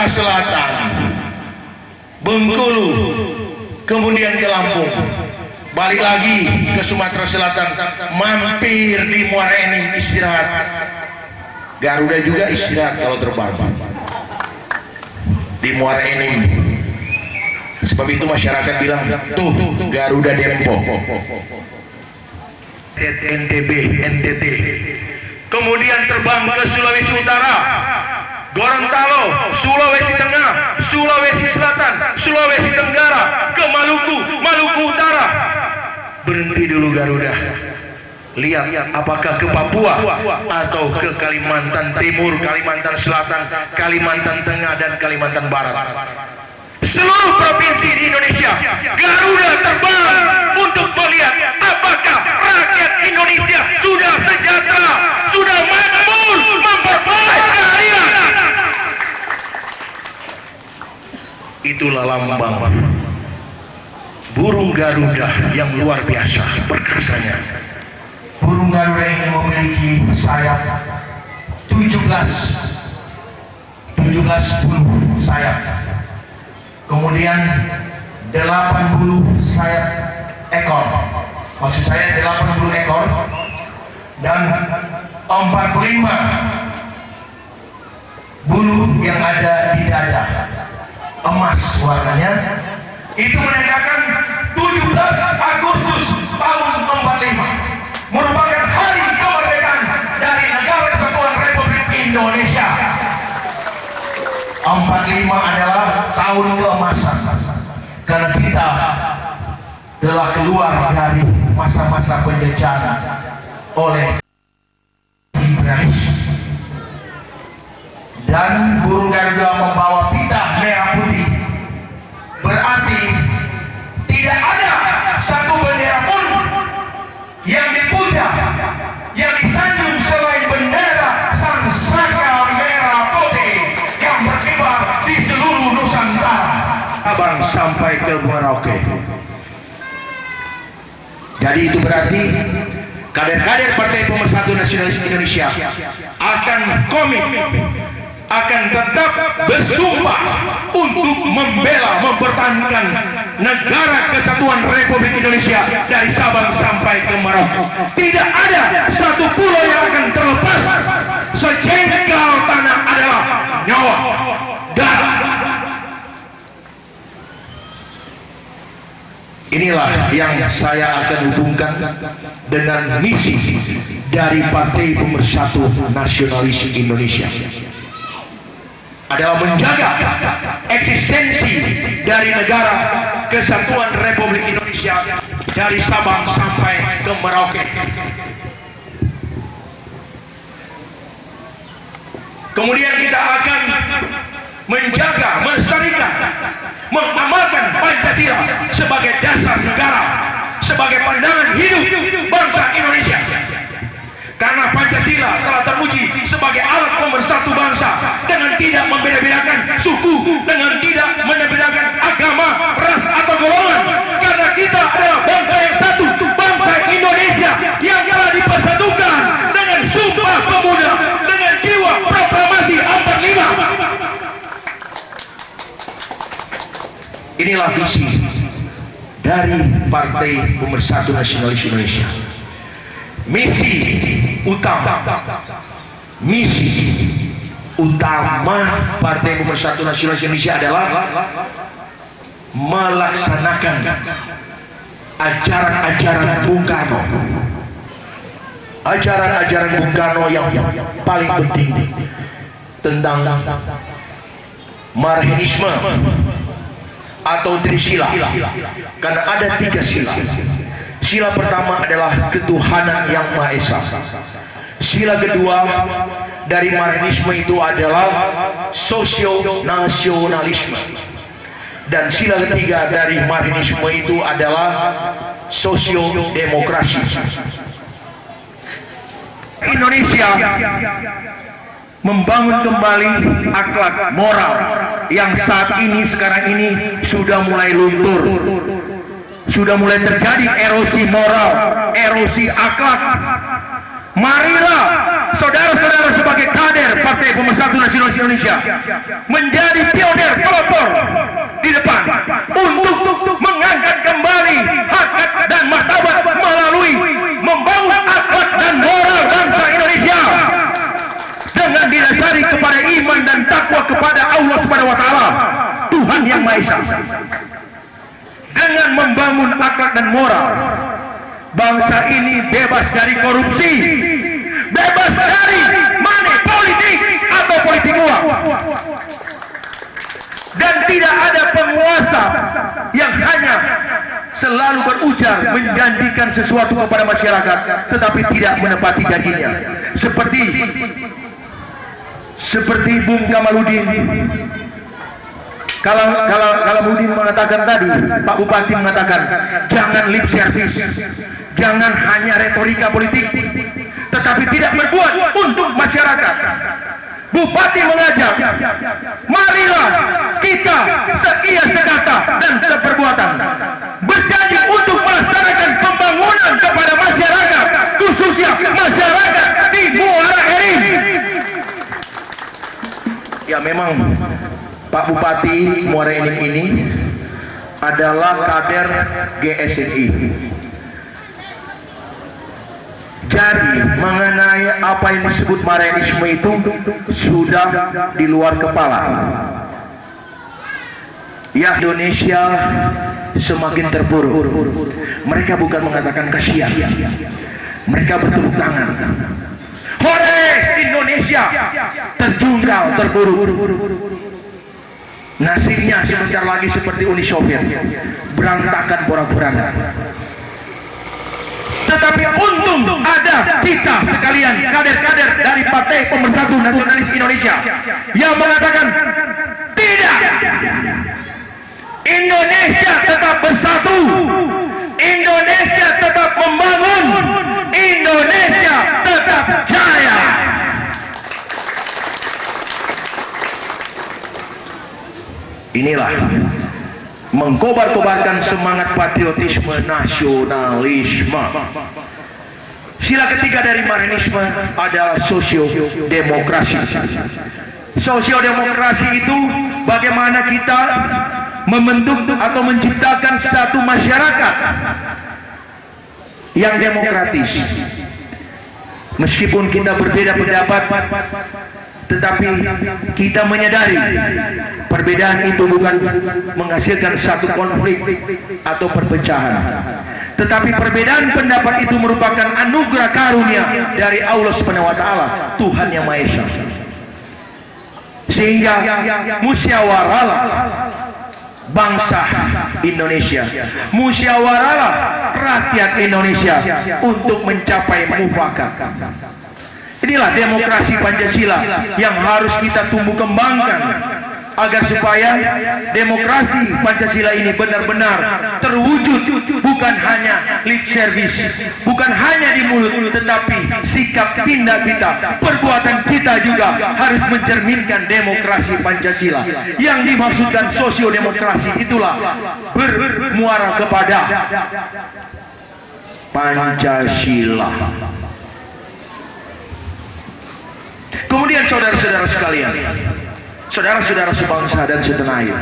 Sumatera Selatan, Bengkulu, kemudian ke Lampung, balik lagi ke Sumatera Selatan, mampir di Muara Enim istirahat. Garuda juga istirahat kalau terbang di Muara Enim. Sebab itu masyarakat bilang, tuh Garuda Dempo, NTB, NTT. Kemudian terbang ke Sulawesi Utara, Gorontalo, Sulawesi Tengah, Sulawesi Selatan, Sulawesi Tenggara, ke Maluku, Maluku Utara. Berhenti dulu Garuda, lihat apakah ke Papua atau ke Kalimantan Timur, Kalimantan Selatan, Kalimantan Tengah, dan Kalimantan Barat. Seluruh provinsi di Indonesia, Garuda terbang untuk melihat apakah rakyat Indonesia sudah sejahtera, sudah makmur, memperbaiki keahlian. Itulah lambang burung Garuda yang luar biasa perkasanya. Burung Garuda ini memiliki sayap 17 bulu sayap, kemudian 80 sayap ekor, maksud saya 80 ekor, dan 45 bulu yang ada di dada, emas warnanya. Itu menandakan 17 Agustus tahun 45 merupakan hari kemerdekaan dari Negara Kesatuan Republik Indonesia. 45 adalah tahun keemasan, karena kita telah keluar dari masa-masa penjajahan oleh imperialisme. Dan burung Garuda membawa pita merah putih, berarti tidak ada satu bendera pun yang dipuja, yang disanjung selain bendera sang saka merah putih yang berkibar di seluruh Nusantara, Sabang sampai ke Merauke. Jadi itu berarti kader-kader Partai Pemersatu Nasionalis Indonesia akan komit, akan tetap bersumpah untuk membela, mempertahankan Negara Kesatuan Republik Indonesia dari Sabang sampai ke Merauke. Tidak ada satu pulau yang akan terlepas. Sejengkal tanah adalah nyawa, darah. Inilah yang saya akan hubungkan dengan misi dari Partai Pemersatu Nasionalis Indonesia, adalah menjaga eksistensi dari Negara Kesatuan Republik Indonesia dari Sabang sampai ke Merauke. Kemudian kita akan menjaga, melestarikan, mengamalkan Pancasila sebagai dasar negara, sebagai pandangan hidup bangsa Indonesia. Karena Pancasila telah teruji sebagai alat pemersatu bangsa dengan tidak membeda-bedakan suku, dengan tidak membeda-bedakan agama, ras atau golongan. Karena kita adalah bangsa yang satu, bangsa Indonesia yang telah dipersatukan dengan Sumpah Pemuda, dengan jiwa proklamasi 45. Inilah visi dari Partai Pemersatu Nasionalis Indonesia. Misi utama Partai Pemersatu Nasionalis Indonesia adalah melaksanakan ajaran-ajaran Bung Karno. Ajaran-ajaran Bung Karno yang paling penting tentang Marxisme atau Trisila, karena ada 3 sila. Sila pertama adalah ketuhanan yang Maha Esa. Sila kedua dari Marxisme itu adalah sosio-nasionalisme. Dan sila ketiga dari Marxisme itu adalah sosio-demokrasi. Indonesia membangun kembali akhlak moral yang saat ini, sekarang ini sudah mulai luntur, sudah mulai terjadi erosi moral, erosi akhlak. Marilah saudara-saudara sebagai kader Partai Pemersatu Nasionalis Indonesia menjadi pionir pelopor di depan untuk mengangkat kembali harkat dan martabat melalui membangun akhlak dan moral bangsa Indonesia dengan didasari kepada iman dan takwa kepada Allah Subhanahu wa taala, Tuhan yang Maha Esa. Dengan membangun akhlak dan moral, bangsa ini bebas dari korupsi, bebas dari money politik atau politik uang, dan tidak ada penguasa yang hanya selalu berujar menjanjikan sesuatu kepada masyarakat tetapi tidak menepati janjinya, seperti Bung Kamaludin. Kalau Budin mengatakan tadi, Pak Bupati mengatakan jangan lip service, jangan hanya retorika politik, tetapi tidak berbuat untuk masyarakat. Bupati mengajak, marilah kita seia sekata dan seperbuatan berjanji untuk melaksanakan pembangunan kepada masyarakat, khususnya masyarakat di Muara Enim. Ya memang Pak Bupati Muara Enim ini adalah kader GSNI. Jadi mengenai apa yang disebut Marxisme itu sudah di luar kepala. Ya, Indonesia semakin terpuruk. Mereka bukan mengatakan kasihan, mereka bertepuk tangan. Hore Indonesia terjungkal, terpuruk. Nasibnya sebentar lagi seperti Uni Soviet, berantakan porak-poranda. Tetapi untung ada kita sekalian, kader-kader dari Partai Pemersatu Nasionalis Indonesia yang mengatakan tidak, Indonesia tetap bersatu, Indonesia tetap membangun, Indonesia tetap jaya. Inilah mengkobar-kobarkan semangat patriotisme nasionalisme. Sila ketiga dari Marxisme adalah sosiodemokrasi. Sosiodemokrasi itu bagaimana kita membentuk atau menciptakan satu masyarakat yang demokratis. Meskipun kita berbeda pendapat, tetapi kita menyadari perbedaan itu bukan menghasilkan satu konflik atau perpecahan, tetapi perbedaan pendapat itu merupakan anugerah karunia dari Allah Subhanahu wa taala, Tuhan yang Maha Esa. Sehingga musyawarahlah bangsa Indonesia, musyawarahlah rakyat Indonesia untuk mencapai mufakat. Inilah demokrasi Pancasila yang harus kita tumbuh kembangkan agar supaya demokrasi Pancasila ini benar-benar terwujud, bukan hanya lip service, bukan hanya di mulut, tetapi sikap tindak kita, perbuatan kita juga harus mencerminkan demokrasi Pancasila. Yang dimaksudkan sosiodemokrasi itulah bermuara kepada Pancasila. Kemudian saudara-saudara sekalian, saudara-saudara sebangsa dan setanah air,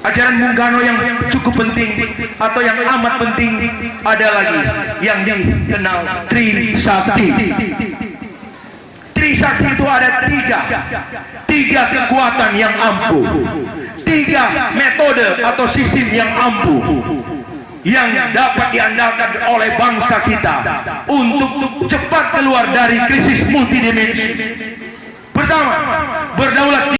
ajaran Bung Karno yang cukup penting atau yang amat penting ada lagi yang dikenal Trisakti. Trisakti itu ada tiga kekuatan yang ampuh, tiga metode atau sistem yang ampuh yang dapat diandalkan oleh bangsa kita untuk cepat keluar dari krisis multidimensi. Pertama, berdaulat